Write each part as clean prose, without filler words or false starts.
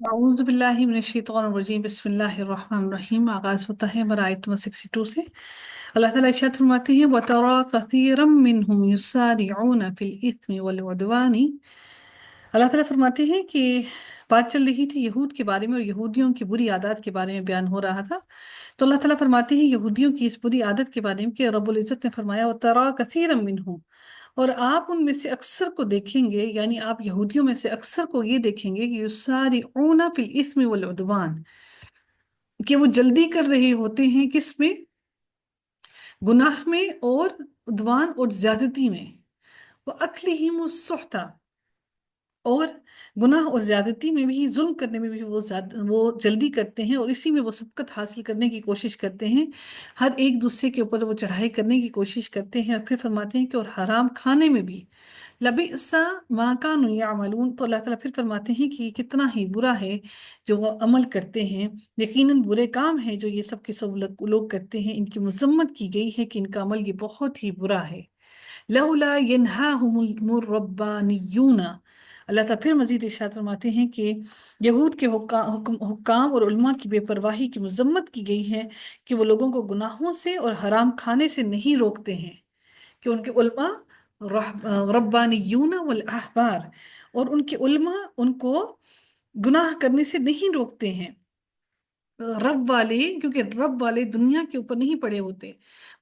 اعوذ باللہ من الشیطان الرجیم بسم اللہ الرحمن الرحیم۔ آغاز ہوتا ہے ہمارا آیت نمبر 62 سے۔ اللہ تعالیٰ ارشاد فرماتے ہیں وَتَرَى كَثِيرًا مِّنْهُمْ يُسَارِعُونَ فِي الْإِثْمِ وَالْعُدْوَانِ۔ اللہ تعالیٰ فرماتے ہیں کہ بات چل رہی تھی یہود کے بارے میں اور یہودیوں کی بری عادات کے بارے میں بیان ہو رہا تھا۔ تو اللہ تعالیٰ فرماتے ہیں یہودیوں کی اس بری عادت کے بارے میں کہ رب العزت نے فرمایا وَتَرَى كَثِيرًا مِّنْهُمْ، اور آپ ان میں سے اکثر کو دیکھیں گے، یعنی آپ یہودیوں میں سے اکثر کو یہ دیکھیں گے کہ یسارعون فی الاثم والعدوان، کہ وہ جلدی کر رہے ہوتے ہیں کس میں؟ گناہ میں اور عدوان اور زیادتی میں۔ وَأَكْلِهِمُ السُّحْتَ، اور گناہ اور زیادتی میں بھی، ظلم کرنے میں بھی وہ جلدی کرتے ہیں، اور اسی میں وہ سبقت حاصل کرنے کی کوشش کرتے ہیں، ہر ایک دوسرے کے اوپر وہ چڑھائی کرنے کی کوشش کرتے ہیں، اور پھر فرماتے ہیں کہ اور حرام کھانے میں بھی لبئس ما كانوا يعملون۔ تو اللہ تعالیٰ پھر فرماتے ہیں کہ یہ کتنا ہی برا ہے جو وہ عمل کرتے ہیں، یقیناً برے کام ہیں جو یہ سب کے سب لوگ کرتے ہیں، ان کی مذمت کی گئی ہے کہ ان کا عمل یہ بہت ہی برا ہے۔ لولا ينهاهم الربانیون، اللہ تعالیٰ پھر مزید ارشاد فرماتے ہیں کہ یہود کے حکام اور علماء کی بے پرواہی کی مذمت کی گئی ہے کہ وہ لوگوں کو گناہوں سے اور حرام کھانے سے نہیں روکتے ہیں، کہ ان کے علماء ربانیون والاحبار، اور ان کے علماء ان کو گناہ کرنے سے نہیں روکتے ہیں۔ رب والے، کیونکہ رب والے دنیا کے اوپر نہیں پڑے ہوتے،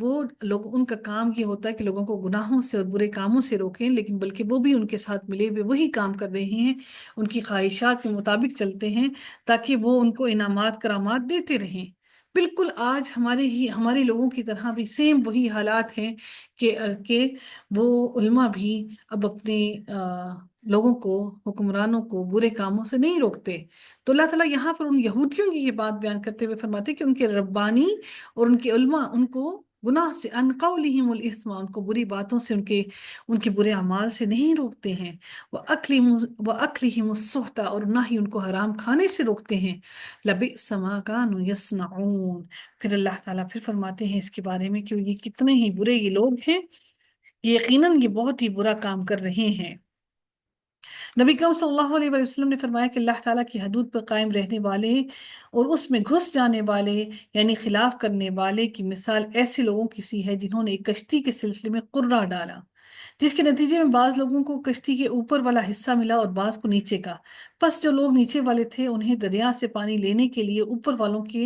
وہ لوگ، ان کا کام یہ ہوتا ہے کہ لوگوں کو گناہوں سے اور برے کاموں سے روکیں، لیکن بلکہ وہ بھی ان کے ساتھ ملے ہوئے وہی کام کر رہے ہیں، ان کی خواہشات کے مطابق چلتے ہیں تاکہ وہ ان کو انعامات کرامات دیتے رہیں۔ بالکل آج ہمارے لوگوں کی طرح بھی سیم وہی حالات ہیں کہ وہ علماء بھی اب اپنے لوگوں کو، حکمرانوں کو برے کاموں سے نہیں روکتے۔ تو اللہ تعالیٰ یہاں پر ان یہودیوں کی یہ بات بیان کرتے ہوئے فرماتے کہ ان کے ربانی اور ان کے علماء ان کو گناہ سے، ان قولہم الاثم، ان کو بری باتوں سے، ان کے برے اعمال سے نہیں روکتے ہیں۔ وَأَكْلِهِمُ السُّحْتَ، اور نہ ہی ان کو حرام کھانے سے روکتے ہیں۔ لَبِئْسَ مَا كَانُوا يَصْنَعُونَ، پھر اللہ تعالیٰ پھر فرماتے ہیں اس کے بارے میں کہ یہ کتنے ہی برے یہ لوگ ہیں، یقیناً یہ بہت ہی برا کام کر رہے ہیں۔ نبی کریم صلی اللہ علیہ وسلم نے فرمایا کہ اللہ تعالیٰ کی حدود پر قائم رہنے والے اور اس میں گھس جانے والے، یعنی خلاف کرنے والے کی مثال ایسے لوگوں کی سی ہے جنہوں نے ایک کشتی کے سلسلے میں قرہ ڈالا، جس کے نتیجے میں بعض لوگوں کو کشتی کے اوپر والا حصہ ملا اور بعض کو نیچے کا۔ پس جو لوگ نیچے والے تھے انہیں دریا سے پانی لینے کے لیے اوپر والوں کے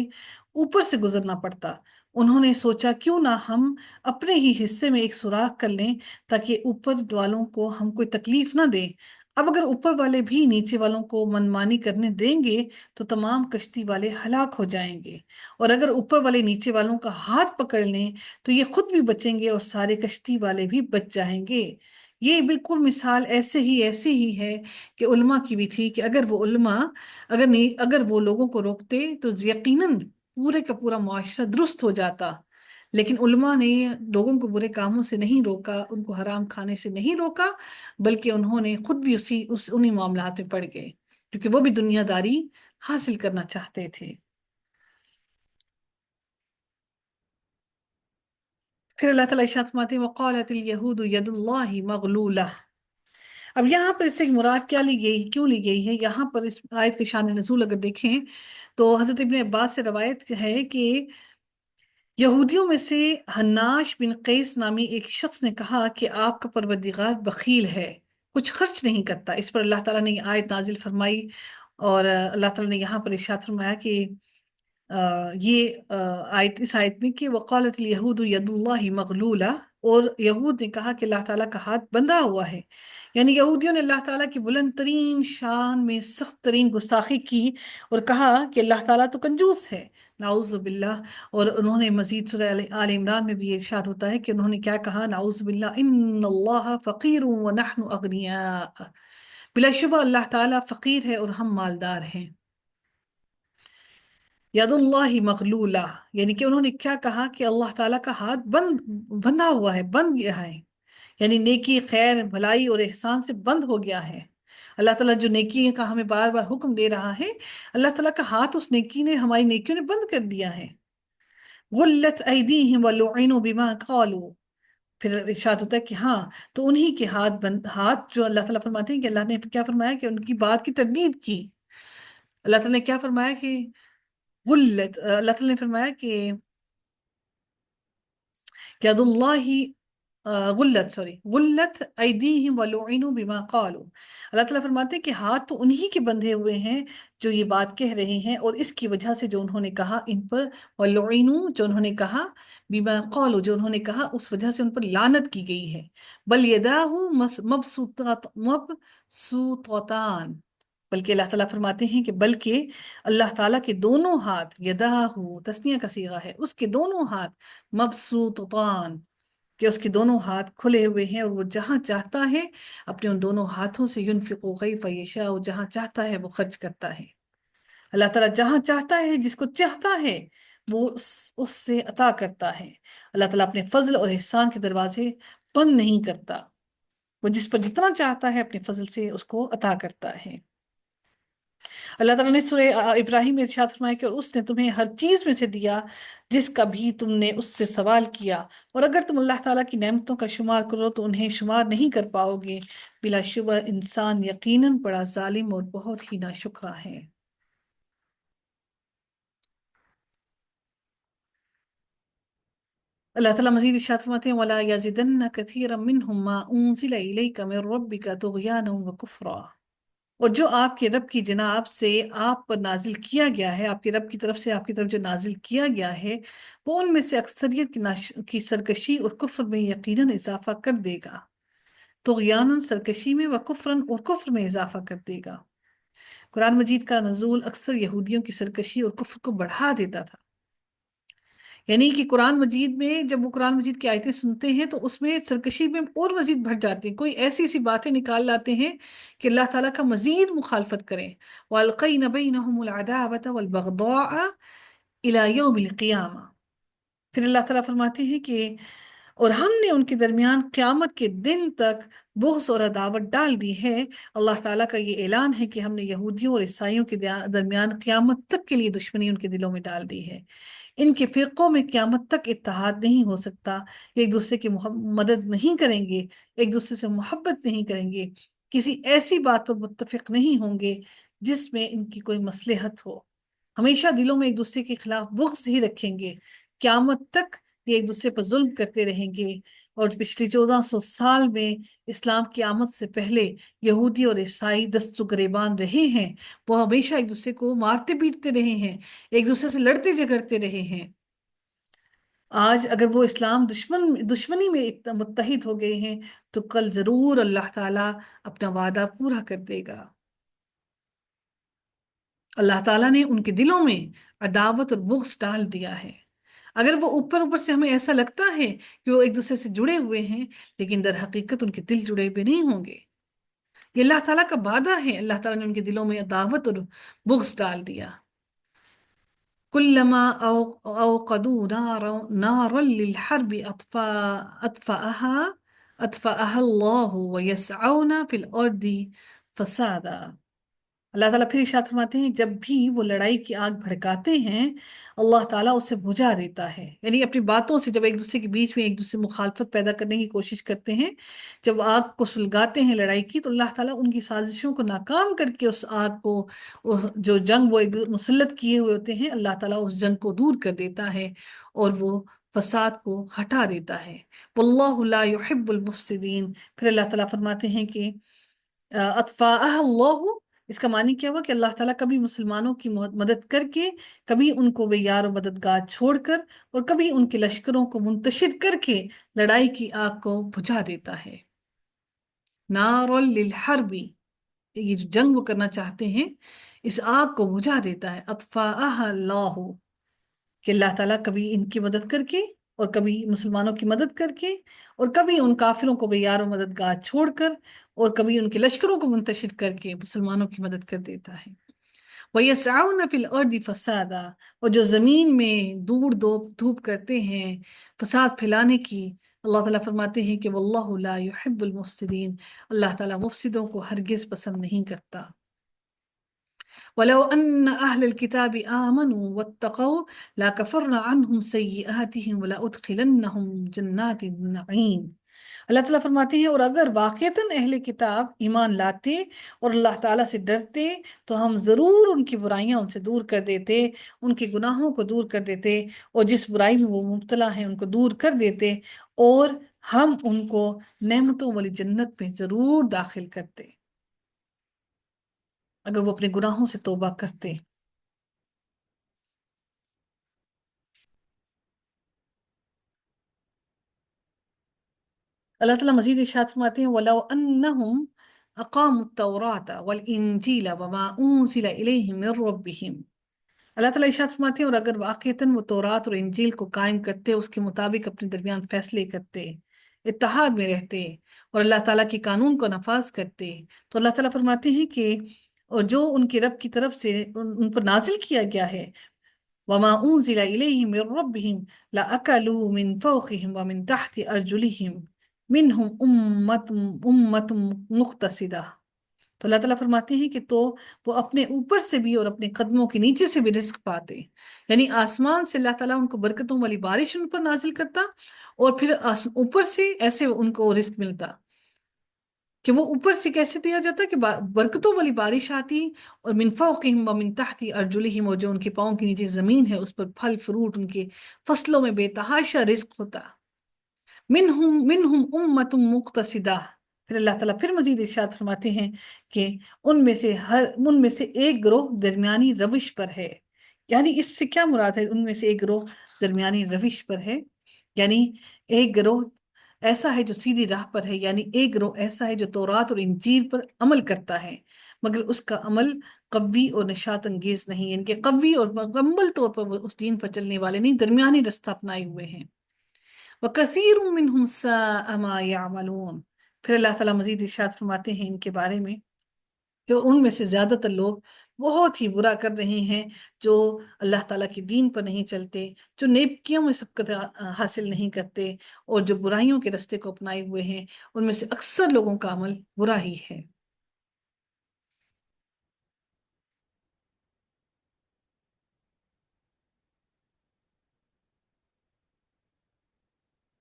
اوپر سے گزرنا پڑتا۔ انہوں نے سوچا کیوں نہ ہم اپنے ہی حصے میں ایک سوراخ کر لیں تاکہ اوپر والوں کو ہم کوئی تکلیف نہ دیں۔ اب اگر اوپر والے بھی نیچے والوں کو منمانی کرنے دیں گے تو تمام کشتی والے ہلاک ہو جائیں گے، اور اگر اوپر والے نیچے والوں کا ہاتھ پکڑ لیں تو یہ خود بھی بچیں گے اور سارے کشتی والے بھی بچ جائیں گے۔ یہ بالکل مثال ایسے ہی ہے کہ علماء کی بھی تھی کہ اگر وہ علماء، اگر وہ لوگوں کو روکتے تو یقیناً پورے کا پورا معاشرہ درست ہو جاتا، لیکن علماء نے لوگوں کو برے کاموں سے نہیں روکا، ان کو حرام کھانے سے نہیں روکا، بلکہ انہوں نے خود بھی انہی معاملات میں پڑ گئے کیونکہ وہ بھی دنیا داری حاصل کرنا چاہتے تھے۔ پھر اللہ تعالیٰ ارشاد فرماتے ہیں وَقَالَتِ الْيَهُودُ يَدُ اللَّهِ مَغْلُولَةٌ۔ اب یہاں پر اس سے مراد کیا لی گئی، کیوں لی گئی ہے؟ یہاں پر اس آیت کے شان نزول اگر دیکھیں تو حضرت ابن عباس سے روایت ہے کہ یہودیوں میں سے حناش بن قیس نامی ایک شخص نے کہا کہ آپ کا پروردگار بخیل ہے، کچھ خرچ نہیں کرتا۔ اس پر اللہ تعالیٰ نے یہ آیت نازل فرمائی، اور اللہ تعالیٰ نے یہاں پر ارشاد فرمایا کہ یہ اس آیت میں کہ وقالت الیہود ید اللہ مغلولہ، اور یہود نے کہا کہ اللہ تعالیٰ کا ہاتھ بندھا ہوا ہے، یعنی یہودیوں نے اللہ تعالیٰ کی بلند ترین شان میں سخت ترین گستاخی کی اور کہا کہ اللہ تعالیٰ تو کنجوس ہے، نعوذ باللہ۔ اور انہوں نے مزید سورہ آل عمران میں بھی یہ ارشاد ہوتا ہے کہ انہوں نے کیا کہا، نعوذ باللہ، ان اللہ فقیر ونحن اغنیاء، بلا شبہ اللہ تعالیٰ فقیر ہے اور ہم مالدار ہیں۔ ید اللہ مغلولہ، یعنی کہ انہوں نے کیا کہا کہ اللہ تعالیٰ کا ہاتھ بندھا ہوا ہے، بند گیا ہے، یعنی نیکی، خیر، بھلائی اور احسان سے بند ہو گیا ہے۔ اللہ تعالیٰ جو نیکی کا ہمیں بار بار حکم دے رہا ہے، اللہ تعالیٰ کا ہاتھ اس نیکی نے، ہماری نیکیوں نے بند کر دیا ہے۔ غلت ایدیہم ولعنوا بما قالوا، پھر ارشاد ہوتا ہے کہ ہاں، تو انہی کے ہاتھ جو اللہ تعالیٰ فرماتے ہیں کہ اللہ نے کیا فرمایا کہ ان کی بات کی تردید کی، اللہ تعالیٰ نے کیا فرمایا کہ غلت، اللہ تعالیٰ نے فرمایا کہ ید اللہ غلت، سوری، غلت ایدیہم ولعنوا بما قالوا، اللہ تعالیٰ فرماتے ہیں کہ ہاتھ تو انہی کے بندھے ہوئے ہیں جو یہ بات کہہ رہے ہیں، اور اس کی وجہ سے جو انہوں نے کہا ان پر، ولعنوا جو انہوں نے کہا، بما قالوا جو انہوں نے کہا، اس وجہ سے ان پر لعنت کی گئی ہے۔ بل یداہ مبسوطتان، بلکہ اللہ تعالیٰ فرماتے ہیں کہ بلکہ اللہ تعالیٰ کے دونوں ہاتھ، یداہ تثنیہ کا صیغہ ہے، اس کے دونوں ہاتھ مبسوطتان، کہ اس کے دونوں ہاتھ کھلے ہوئے ہیں، اور وہ جہاں چاہتا ہے اپنے ان دونوں ہاتھوں سے ينفق كيف يشاء، جہاں چاہتا ہے وہ خرچ کرتا ہے۔ اللہ تعالیٰ جہاں چاہتا ہے، جس کو چاہتا ہے وہ اس سے عطا کرتا ہے۔ اللہ تعالیٰ اپنے فضل اور احسان کے دروازے بند نہیں کرتا، وہ جس پر جتنا چاہتا ہے اپنے فضل سے اس کو عطا کرتا ہے۔ اللہ تعالیٰ نے سورہ ابراہیم میں ارشاد فرمایا کہ اور اس نے تمہیں ہر چیز میں سے دیا جس کا بھی تم نے اس سے سوال کیا، اور اگر تم اللہ تعالیٰ کی نعمتوں کا شمار کرو تو انہیں شمار نہیں کر پاؤ گے، بلا شبہ انسان یقیناً بڑا ظالم اور بہت ہی ناشکرا ہے۔ اللہ تعالیٰ مزید ارشاد فرماتے ہیں وَلَا يَزِدَنَّ كَثِيرًا مِّنْهُمْ مَا أُنزِلَ إِلَيْكَ مِن رَّبِّكَ طُغْيَانًا وَكُفْرًا، اور جو آپ کے رب کی جناب سے آپ پر نازل کیا گیا ہے، آپ کے رب کی طرف سے آپ کی طرف جو نازل کیا گیا ہے، وہ ان میں سے اکثریت کی سرکشی اور کفر میں یقیناً اضافہ کر دے گا۔ طغیاناً سرکشی میں، وکفراً اور کفر میں اضافہ کر دے گا۔ قرآن مجید کا نزول اکثر یہودیوں کی سرکشی اور کفر کو بڑھا دیتا تھا، یعنی کہ قرآن مجید میں جب وہ قرآن مجید کی آیتیں سنتے ہیں تو اس میں سرکشی میں اور مزید بڑھ جاتے ہیں، کوئی ایسی ایسی باتیں نکال لاتے ہیں کہ اللہ تعالیٰ کا مزید مخالفت کریں۔ وَأَلْقَيْنَ بَيْنَهُمُ الْعَدَاوَةَ وَالْبَغْضَاءَ إِلَى يَوْمِ الْقِيَامَةِ، پھر اللہ تعالیٰ فرماتے ہیں کہ اور ہم نے ان کے درمیان قیامت کے دن تک بغض اور عداوت ڈال دی ہے۔ اللہ تعالیٰ کا یہ اعلان ہے کہ ہم نے یہودیوں اور عیسائیوں کے درمیان قیامت تک کے لیے دشمنی ان کے دلوں میں ڈال دی ہے۔ ان کے فرقوں میں قیامت تک اتحاد نہیں ہو سکتا، ایک دوسرے کی مدد نہیں کریں گے، ایک دوسرے سے محبت نہیں کریں گے، کسی ایسی بات پر متفق نہیں ہوں گے جس میں ان کی کوئی مصلحت ہو، ہمیشہ دلوں میں ایک دوسرے کے خلاف بغض ہی رکھیں گے، قیامت تک یہ ایک دوسرے پر ظلم کرتے رہیں گے۔ اور پچھلی 1400 سال میں اسلام کی آمد سے پہلے یہودی اور عیسائی دست و گریبان رہے ہیں، وہ ہمیشہ ایک دوسرے کو مارتے پیٹتے رہے ہیں، ایک دوسرے سے لڑتے جھگڑتے رہے ہیں۔ آج اگر وہ اسلام دشمنی میں متحد ہو گئے ہیں تو کل ضرور اللہ تعالیٰ اپنا وعدہ پورا کر دے گا۔ اللہ تعالیٰ نے ان کے دلوں میں عداوت اور بغض ڈال دیا ہے۔ اگر وہ اوپر اوپر سے ہمیں ایسا لگتا ہے کہ وہ ایک دوسرے سے جڑے ہوئے ہیں، لیکن در حقیقت ان کے دل جڑے ہوئے نہیں ہوں گے۔ یہ اللہ تعالیٰ کا وعدہ ہے، اللہ تعالیٰ نے ان کے دلوں میں عداوت اور بغض ڈال دیا۔ كلما أوقدوا نارا للحرب أطفأها الله ويسعون في الأرض فسادا، اللہ تعالیٰ پھر ارشاد فرماتے ہیں جب بھی وہ لڑائی کی آگ بھڑکاتے ہیں اللہ تعالیٰ اسے بجھا دیتا ہے، یعنی اپنی باتوں سے جب ایک دوسرے کے بیچ میں ایک دوسرے مخالفت پیدا کرنے کی کوشش کرتے ہیں، جب آگ کو سلگاتے ہیں لڑائی کی، تو اللہ تعالیٰ ان کی سازشوں کو ناکام کر کے اس آگ کو، جو جنگ وہ مسلط کیے ہوئے ہوتے ہیں، اللہ تعالیٰ اس جنگ کو دور کر دیتا ہے اور وہ فساد کو ہٹا دیتا ہے۔ واللہ لا يحب المفسدین، پھر اللہ تعالیٰ فرماتے ہیں کہ اطفاء اللہ، اس کا معنی کیا ہوا کہ اللہ تعالیٰ کبھی مسلمانوں کی مدد کر کے، کبھی ان کو بے یار و مددگار چھوڑ کر، اور کبھی ان کے لشکروں کو منتشر کر کے لڑائی کی آگ کو بجھا دیتا ہے۔ نار للحرب، یہ جو جنگ وہ کرنا چاہتے ہیں اس آگ کو بجھا دیتا ہے۔ اطفاء اللہ، کہ اللہ تعالیٰ کبھی ان کی مدد کر کے، اور کبھی مسلمانوں کی مدد کر کے، اور کبھی ان کافروں کو بے یار و مددگار چھوڑ کر، اور کبھی ان کے لشکروں کو منتشر کر کے مسلمانوں کی مدد کر دیتا ہے۔ وَيَسْعَوْنَ فِي الْأَرْضِ فَسَادًا، اور جو زمین میں دوڑ دھوپ کرتے ہیں فساد پھیلانے کی، اللہ تعالیٰ فرماتے ہیں کہ وَاللَّهُ لَا يُحِبُّ الْمُفْسِدِينَ، اللہ تعالیٰ مفسدوں کو ہرگز پسند نہیں کرتا۔ وَلَوْ أَنَّ أَهْلَ الْكِتَابِ آمَنُوا وَاتَّقَوْا لَكَفَرْنَا عَنْهُمْ سَيِّئَاتِهِمْ وَلَأُدْخِلَنَّهُمْ جَنَّاتِ النَّعِيمِ، اللہ تعالیٰ فرماتے ہیں اور اگر واقعتاً اہل کتاب ایمان لاتے اور اللہ تعالیٰ سے ڈرتے تو ہم ضرور ان کی برائیاں ان سے دور کر دیتے، ان کے گناہوں کو دور کر دیتے، اور جس برائی میں وہ مبتلا ہیں ان کو دور کر دیتے، اور ہم ان کو نعمتوں والی جنت میں ضرور داخل کرتے اگر وہ اپنے گناہوں سے توبہ کرتے۔ اللہ تعالیٰ مزید ارشاد فرماتے ہیں وَلَوْ أَنَّهُمْ أَقَامُوا التَّوْرَاةَ وَالْإِنْجِيلَ وَمَا أُنزِلَ إِلَيْهِمْ مِنْ رَبِّهِمْ۔ اللہ تعالیٰ ارشاد فرماتے ہیں اور اگر واقعتاً وہ تورات اور انجیل کو قائم کرتے، اس کے مطابق اپنے درمیان فیصلے کرتے، اتحاد میں رہتے اور اللہ تعالیٰ کے قانون کو نفاذ کرتے، تو اللہ تعالیٰ فرماتے ہیں کہ اور جو ان کے رب کی طرف سے ان پر نازل کیا گیا ہے، وَمَا أُنزِلَ إِلَيْهِمْ مِنْ رَبِّهِمْ لَأَكَلُوا مِنْ فَوْقِهِمْ وَمِنْ تَحْتِ أَرْجُلِهِمْ مِنْهُمْ أُمَّةٌ مُقْتَصِدَةٌ۔ تو اللہ تعالیٰ فرماتے ہیں کہ تو وہ اپنے اوپر سے بھی اور اپنے قدموں کے نیچے سے بھی رزق پاتے، یعنی آسمان سے اللہ تعالیٰ ان کو برکتوں والی بارش ان پر نازل کرتا، اور پھر اوپر سے ایسے ان کو رزق ملتا کہ وہ اوپر سے کیسے دیا جاتا کہ برکتوں والی بارش آتی، اور من فوقہم ومن تحت ارجلہم، اور جو ان کے پاؤں کے نیچے زمین ہے اس پر پھل فروٹ ان کے فصلوں میں بے تحاشا رزق ہوتا۔ منہم امت مقتصدہ، پھر اللہ تعالیٰ پھر مزید ارشاد فرماتے ہیں کہ ان میں سے ایک گروہ درمیانی روش پر ہے، یعنی اس سے کیا مراد ہے ان میں سے ایک گروہ درمیانی روش پر ہے، یعنی ایک گروہ ایسا ہے جو سیدھی راہ پر ہے، یعنی ایک گروہ ایسا ہے جو تورات اور انجیل پر عمل کرتا ہے مگر اس کا عمل قوی اور نشاط انگیز نہیں، یعنی کہ قوی اور مکمل طور پر وہ اس دین پر چلنے والے نہیں، درمیانی رستہ اپنائے ہوئے ہیں۔ وَكَثِيرٌ مِّنْهُمْ سَاءَ مَا يَعْمَلُونَ، پھر اللہ تعالیٰ مزید ارشاد فرماتے ہیں ان کے بارے میں کہ ان میں سے زیادہ تر لوگ بہت ہی برا کر رہے ہیں، جو اللہ تعالیٰ کے دین پر نہیں چلتے، جو نیکیوں میں سبقت حاصل نہیں کرتے، اور جو برائیوں کے رستے کو اپنائے ہوئے ہیں، ان میں سے اکثر لوگوں کا عمل برا ہی ہے۔